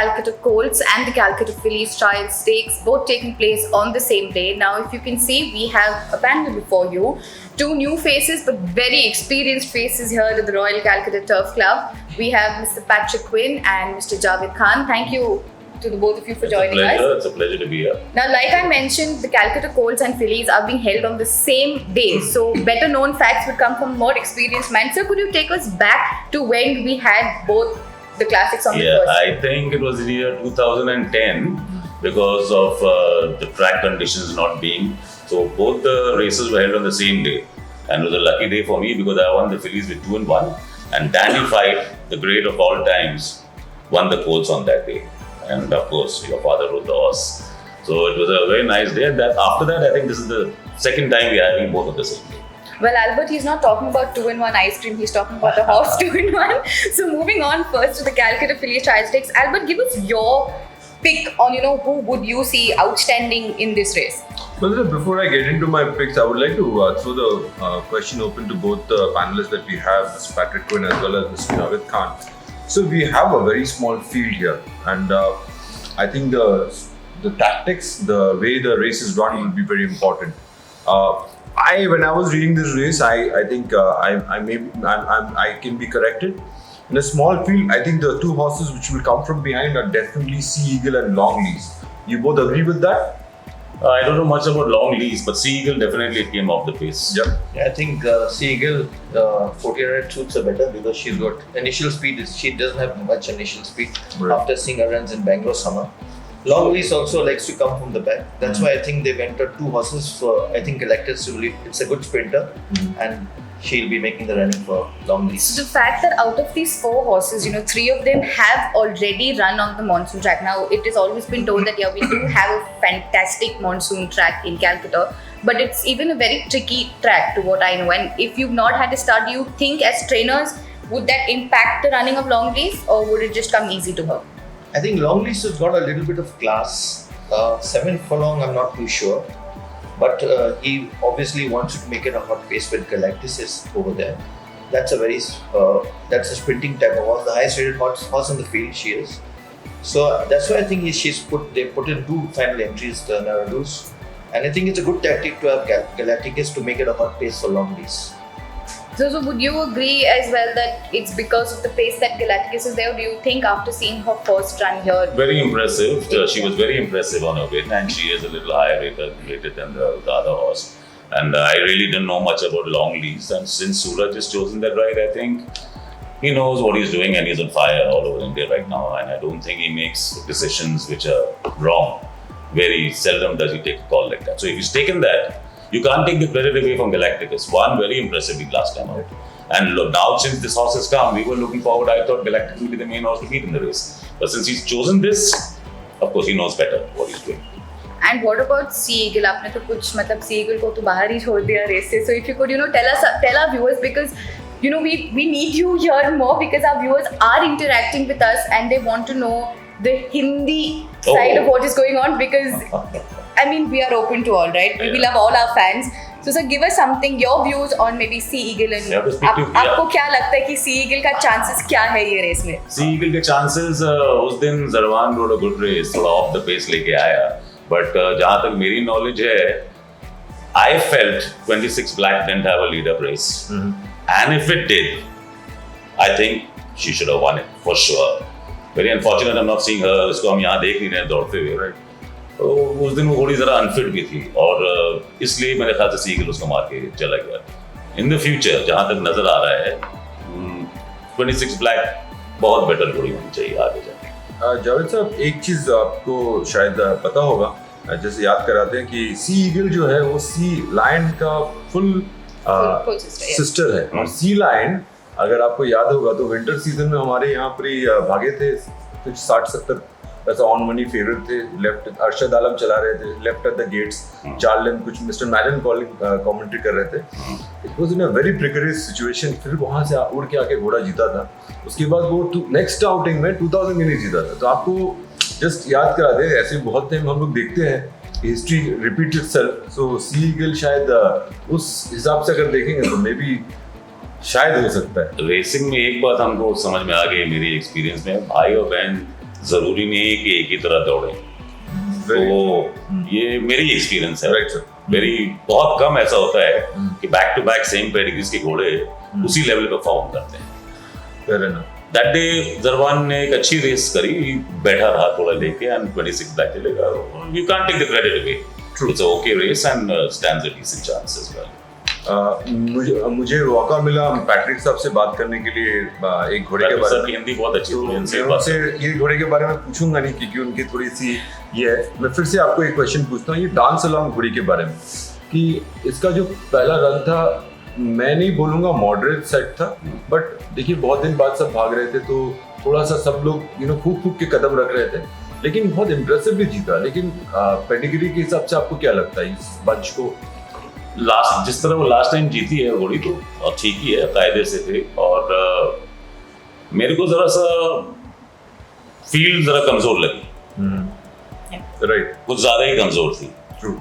Calcutta Colts and the Calcutta Fillies trial stakes, both taking place on the same day. Now, if you can see, we have a panel before you. Two new faces, but very experienced faces here at the Royal Calcutta Turf Club. We have Mr. Patrick Quinn and Mr. Javed Khan. Thank you to the both of you for joining us. It's a pleasure to be here. Now, like I mentioned, the Calcutta Colts and Fillies are being held on the same day. So, better known facts would come from more experienced men. So, could you take us back to when we had both the classics on the first day? I think it was the year 2010 because of the track conditions not being. So, both the races were held on the same day. And it was a lucky day for me because I won the Fillies with 2-1. And Danny Fight, the great of all times, won the Colts on that day. And of course, your father rode the horse. So it was a very nice day. And after that, I think this is the second time we are having both of the same day. Well, Albert, he's not talking about 2-in-1 ice cream. He's talking about the horse 2-in-1. So moving on first to the Calcutta Fillies trial stakes. Albert, give us your pick on, who would you see outstanding in this race? Well, before I get into my picks, I would like to throw the question open to both the panelists that we have, Mr. Patrick Quinn as well as Mr. Javed Khan. So we have a very small field here, and I think the tactics, the way the race is run, will be very important. When I was reading this race, I think I can be corrected. In a small field, I think the two horses which will come from behind are definitely Sea Eagle and Longlease. You both agree with that? I don't know much about Longlease, but Sea Eagle definitely came off the pace. Yeah, I think Sea Eagle 1400 suits her better because she's got initial speed. She doesn't have much initial speed after seeing her runs in Bangalore summer. Longlease also likes to come from the back. That's why I think they've entered two horses for, I think, Galactus. It's a good sprinter and she'll be making the running for Longlease. So the fact that out of these four horses, three of them have already run on the monsoon track. Now, it has always been told that, we do have a fantastic monsoon track in Calcutta, but it's even a very tricky track to what I know. And if you've not had a start, do you think as trainers, would that impact the running of Longlease or would it just come easy to her? I think Longlease has got a little bit of class. 7 furlong, I'm not too sure. But he obviously wants to make it a hot pace when Galactus is over there. That's a sprinting type of horse, the highest rated horse on the field she is. So that's why I think they put in 2 final entries, the Naradus. And I think it's a good tactic to have Galacticus to make it a hot pace for Longlease. So would you agree as well that it's because of the pace that Galacticus is there? Or do you think after seeing her first run here? Very impressive. She was very impressive on her win, and she is a little higher rated than the other horse. And I really didn't know much about Longlease. And since Suraj has chosen that ride, I think he knows what he's doing and he's on fire all over India right now. And I don't think he makes decisions which are wrong. Very seldom does he take a call like that. So if he's taken that, you can't take the credit away from Galacticus. Won very impressively last time out. And look, now since this horse has come, we were looking forward. I thought Galacticus would be the main horse to beat in the race. But since he's chosen this, of course he knows better what he's doing. And what about Sea Eagle? आपने तो कुछ मतलब Sea Eagle को तो बाहर ही छोड़ दिया race से. So if you could tell our viewers, because we need you here more because our viewers are interacting with us and they want to know the Hindi side of what is going on, because we are open to all, right? We love all our fans. So sir, give us something, your views on maybe Sea Eagle and आपको क्या लगता है कि Sea Eagle का chances क्या है ये race में? Sea Eagle के chances उस दिन Zarwan rode a good race, थोड़ा off the pace लेके आया. But जहाँ तक मेरी knowledge है, I felt 26 Black didn't have a lead-up race. And if it did, I think she should have won it for sure. Very unfortunate I'm not seeing her. इसको हम यहाँ देख नहीं रहे हैं दौड़ते हुए, right? तो उस दिन वो थोड़ी ज़रा अनफिट भी थी और इसलिए मेरे ख्याल से Sea Eagle उसको मार के चला गया. इन द फ्यूचर जहाँ तक नजर आ रहा है 26 Black बहुत बेटर घोड़ी होनी चाहिए आगे जाके. जावेद साहब, एक चीज़ आपको शायद पता होगा, जैसे याद कराते हैं कि Sea Eagle जो है वो Sea Lion का फुल सिस्टर है. और Sea Lion, अगर आपको याद होगा तो विंटर सीजन में हमारे यहाँ पर ही भागे थे, कुछ 60-70 ऐसा ऑन मनी फेवरेट थे. लेफ्ट अरशद आलम चला रहे थे, लेफ्ट एट द गेट्स. चार्लन कुछ मिस्टर मैलन कमेंट्री कर रहे थे. It was in a very precarious situation. फिर वहाँ से उड़ के आके घोड़ा जीता था. उसके बाद वो नेक्स्ट आउटिंग में 2000 में नहीं जीता था. तो आपको जस्ट याद करा दे, ऐसे बहुत टाइम हम लोग देखते हैं हिस्ट्री रिपीट इटसेल्फ. सो Sea Eagle शायद उस हिसाब से अगर देखेंगे तो मे बी शायद हो सकता है. रेसिंग में एक बात हमको समझ में आ गई मेरी एक्सपीरियंस में, भाई और बहन जरूरी नहीं है कि एक ही तरह दौड़े। तो ये मेरी एक्सपीरियंस है। Right sir. मेरी बहुत कम ऐसा होता है कि back to back same pedigrees के घोड़े उसी लेवल पे परफॉर्म करते हैं। Fair enough. दैट डे जरवान ने एक अच्छी रेस करी, बैठा रहा थोड़ा लेके एंड 26 बैक चलेगा। You can't take the credit away. It's a okay race and stands a decent chance as well. मुझे मौका मिला पैट्रिक साहब से बात करने के लिए एक घोड़े के बारे में। हिंदी बहुत अच्छी तो थी, मैं उनसे ये घोड़े के बारे में पूछूंगा नहीं क्योंकि उनकी थोड़ी सी ये है। मैं फिर से आपको एक क्वेश्चन पूछता हूँ, ये डांस अलॉन्ग घोड़ी के बारे में, कि इसका जो पहला रन था, मैं नहीं बोलूंगा मॉडरेट सेट था, बट देखिए बहुत दिन बाद सब भाग रहे थे तो थोड़ा सा सब लोग फूक फूक के कदम रख रहे थे, लेकिन बहुत इम्प्रेसिवली जीता। लेकिन पेडिग्री के हिसाब से आपको क्या लगता है इस बंच को? लास्ट जिस तरह वो लास्ट टाइम जीती है घोड़ी तो और ठीक ही है, कायदे से थे। और मेरे को जरा सा फील्ड जरा कमजोर लगी। राइट। कुछ ज्यादा ही कमजोर थी। ट्रू।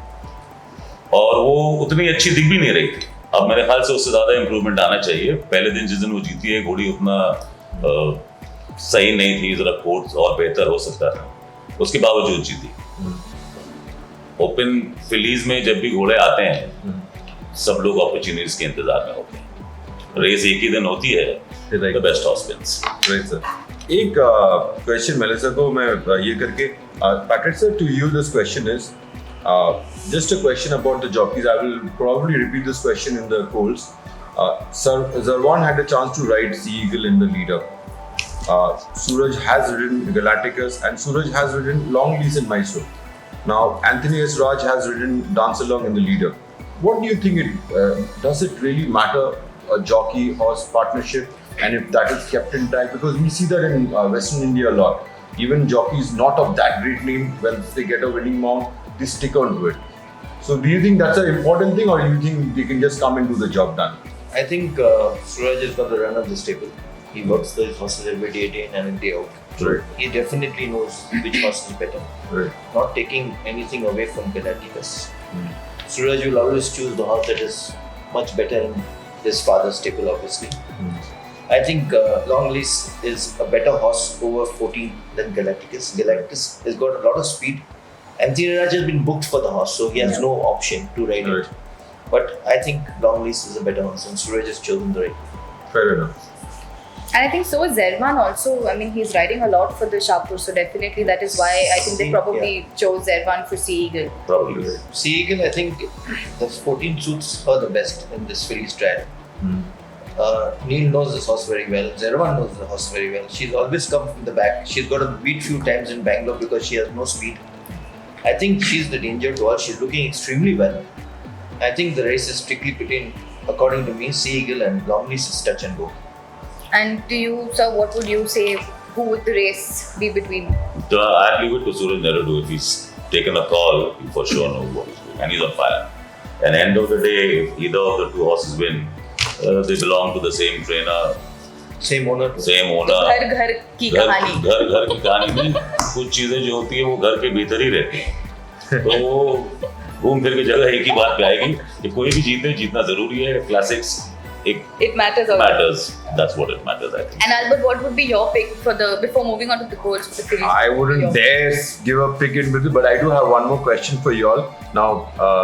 और वो उतनी अच्छी दिख भी नहीं रही थी। अब मेरे ख्याल से उससे ज्यादा इंप्रूवमेंट आना चाहिए। पहले दिन जिस दिन वो जीती है घोड़ी उतना सही नहीं थी, जरा कोर्स और बेहतर हो सकता था, उसके बावजूद जीती। ओपन फिलीज में जब भी घोड़े आते हैं सब लोग अपॉर्चुनिटीज के इंतजार में होते हैं। रेस एक ही दिन होती है, the best horse wins. Right sir. एक क्वेश्चन मेलेसा को मैं ये करके, Patrick sir, to you this question is just a question about the jockeys. I will probably repeat this question in the polls. Sir, Zarwan had a chance to ride Sea Eagle in the lead up. Suraj has ridden Galacticus and Suraj has ridden Longlease in Mysore. Now, Anthony S. Raj has ridden Dance Along in the lead up. What do you think does it really matter, a jockey horse partnership, and if that is kept intact? Because we see that in Western India a lot. Even jockeys not of that great name, when they get a winning mount, they stick on to it. So do you think that's an important thing, or do you think they can just come and do the job done? I think Suraj is got the run of the stable. He works the horses every day, day in and day out. Right. He definitely knows which horse is better. Right. Not taking anything away from Galacticus. Suraj will always choose the horse that is much better in his father's stable, obviously. I think Longlease is a better horse over 14 than Galacticus. Galacticus has got a lot of speed. Anthony Raj has been booked for the horse, so he has no option to ride it. But I think Longlease is a better horse, and Suraj has chosen the right. Fair enough. And I think so is Zervan also. I mean, he's riding a lot for the Shahpur, so definitely that is why I think they probably chose Zervan for Sea Eagle. Probably. Sea Eagle, I think the 14 suits her the best in this filly trial. Neil knows this horse very well. Zervan knows the horse very well. She's always come from the back. She's got a beat few times in Bangalore because she has no speed. I think she's the danger to all. She's looking extremely well. I think the race is strictly between, according to me, Sea Eagle and Longlease is touch and go. And to you, sir, what would you say? Who would the race be between? I'd leave it to Suraj Nehru. If he's taken a call, he for sure knows what he's doing, and he's on fire. And end of the day, if either of the two horses win, they belong to the same trainer, Same owner. same owner. घर की कहानी. घर की कहानी में कुछ चीजें जो होती है वो घर के भीतर ही रहती हैं। तो वो घूम फिर के जगह एक ही बात पे आएगी कि कोई भी जीते, जीतना जरूरी है। Classics It matters. matters. That's what it matters, I think. And Albert, what would be your pick for before moving on to the course of the fillies? I wouldn't dare give a pick in with it, but I do have one more question for you all. Now,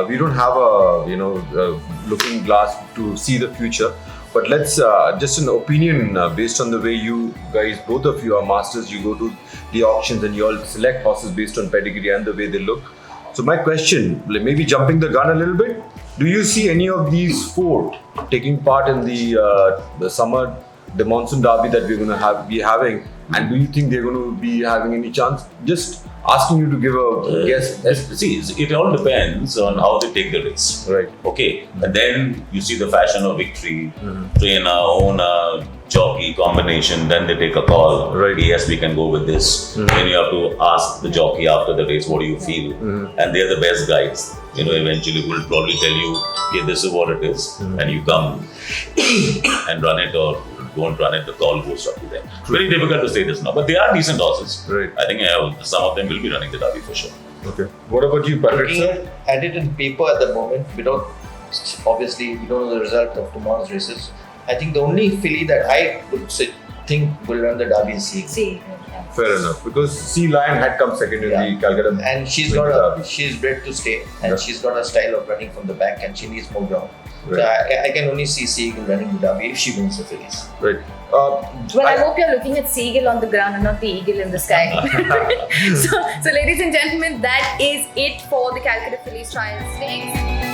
we don't have a looking glass to see the future, but let's just an opinion based on the way you guys, both of you are masters. You go to the auctions and you all select horses based on pedigree and the way they look. So my question, maybe jumping the gun a little bit, do you see any of these four taking part in the summer, the monsoon derby that we're going to be having? And do you think they're going to be having any chance? Just asking you to give a guess. See, it all depends on how they take the race. Right. Okay. And then you see the fashion of victory, trainer, owner, jockey combination. Then they take a call. Right. Yes, we can go with this. Then you have to ask the jockey after the race, what do you feel? And they're the best guides. Eventually will probably tell you, okay, this is what it is. And you come and run it or don't run it, the call goes up to them. Very difficult to say this now, but they are decent horses. Right. I think some of them will be running the derby for sure. Okay. What about you, Patrick? Looking at it in paper at the moment, obviously we don't know the result of tomorrow's races. I think the only filly that I would say think will run the Derby is Sea Eagle. Sea Eagle. Yeah. Fair enough, because Sea Lion had come second in the Calcutta. And she's Winter Derby. she's bred to stay, and Yeah. she's got a style of running from the back, and she needs more ground. So Right. I can only see Sea Eagle running the Derby if she wins the Fillies. Right. Well, I hope you're looking at Sea Eagle on the ground and not the eagle in the sky. so, ladies and gentlemen, that is it for the Calcutta Fillies Trial Stakes.